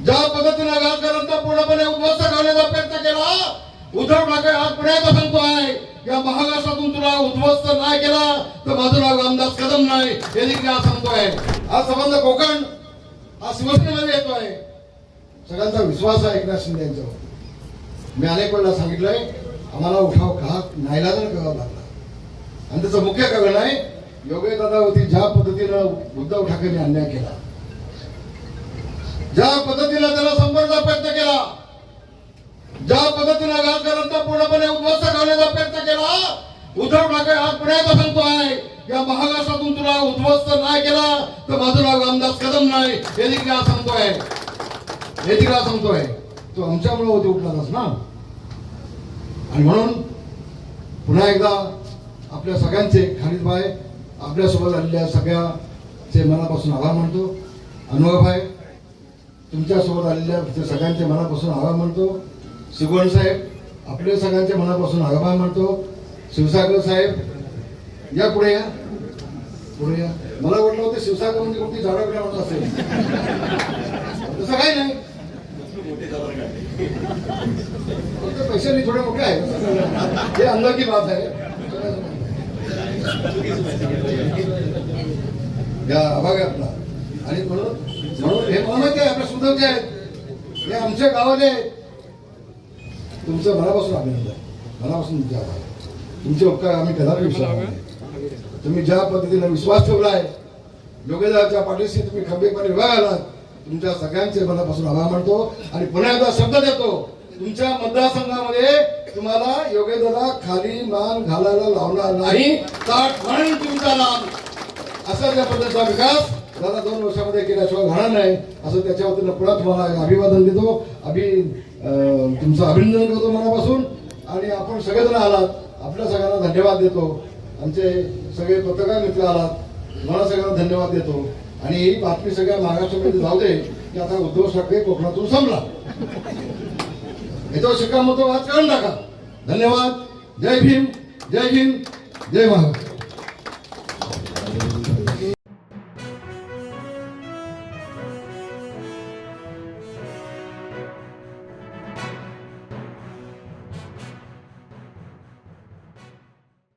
ज्या पद्धतीने राजकारणाचा पूर्णपणे उद्ध्वस्त करण्याचा प्रयत्न केला, उद्धव ठाकरे आज पुन्हा एकदा सांगतोय या महाराष्ट्रातून तुला उद्ध्वस्त नाही केला तर माझं नाव रामदास कदम नाही, हे देखील आज सांगतोय. हा संबंध कोकण हा शिवसेनेमध्ये येतोय. सगळ्यांचा विश्वास आहे एकनाथ शिंदे यांच्यावर. मी अनेक वेळा सांगितलंय आम्हाला उठाव का नाईलाजाने करावा लागला, आणि त्याचं मुख्य कारण आहे योगेश दादावरती ज्या पद्धतीनं उद्धव ठाकरेंनी अन्याय केला, ज्या पद्धतीनं त्याला संपर्काचा प्रयत्न केला, ज्या पद्धतीनं राजकारणाचा पूर्णपणे उद्ध्वस्त करण्याचा प्रयत्न केला, उद्धव ठाकरे आज पुन्हा एकदा सांगतोय या महाराष्ट्रातून तुला उद्ध्वस्त नाही केला तर माझं नाव रामदास कदम नाही, हे देखील आज सांगतोय. हे देखील आज सांगतोय तो आमच्यामुळे होते उठलाच ना. आणि म्हणून पुन्हा एकदा आपल्या सगळ्यांचे खालिदभाई आपल्यासोबत आलेल्या सगळ्याचे मनापासून आभार मानतो. अनुभवभाई तुमच्यासोबत आलेल्या सगळ्यांचे मनापासून आभार मानतो. शिगवण साहेब आपल्या सगळ्यांच्या मनापासून आभार मानतो. शिवसागर साहेब या पुढे या, पुढे या. मला वाटलं होतं शिवसागर म्हणजे कोणती झाडाकडे म्हणत असेल, तसं काही नाही. पैशाने थोडे मोठे आहे, हे अंदर की बात आहे. आभाग आहे आपला. आणि म्हणून हे मला माहिती आहे आपल्या सुधवचे आहेत, हे आमच्या गावाले आहेत. तुमचं मनापासून अभिनंदन, मनापासून तुमचे आभार. तुमचे उपकार आम्ही कदापि विसरणार नाही. तुम्ही ज्या पद्धतीने विश्वास ठेवलाय, योगेदाच्या पाठीशी तुम्ही खंबीरपणे उभा आलात, तुमच्या सगळ्यांचे मनापासून आभार मानतो. आणि पुन्हा एकदा शब्द देतो, तुमच्या मतदारसंघामध्ये तुम्हाला योगेदादा खाली मान घालायला लावणार नाही, ताट म्हणून तुमचा नाम असा त्या पद्धतीचा विकास दादा 2 वर्षामध्ये केल्याशिवाय घडणार नाही, असं त्याच्या वतीनं पुन्हा तुम्हाला अभिवादन देतो. तुमचं अभिनंदन करतो मनापासून. आणि आपण सगळेजण आलात, आपल्या सगळ्यांना धन्यवाद देतो. आमचे सगळे पत्रकार मित्र आलात, तुम्हाला सगळ्यांना धन्यवाद देतो. आणि ही बातमी सगळ्या महाराष्ट्रामध्ये जाऊ दे की आता उद्धव ठाकरे कोकणातून संपला, याच्यावर शिक्कामोर्तब आज करून टाका. धन्यवाद. जय भीम, जय हिंद, जय महाराष्ट्र.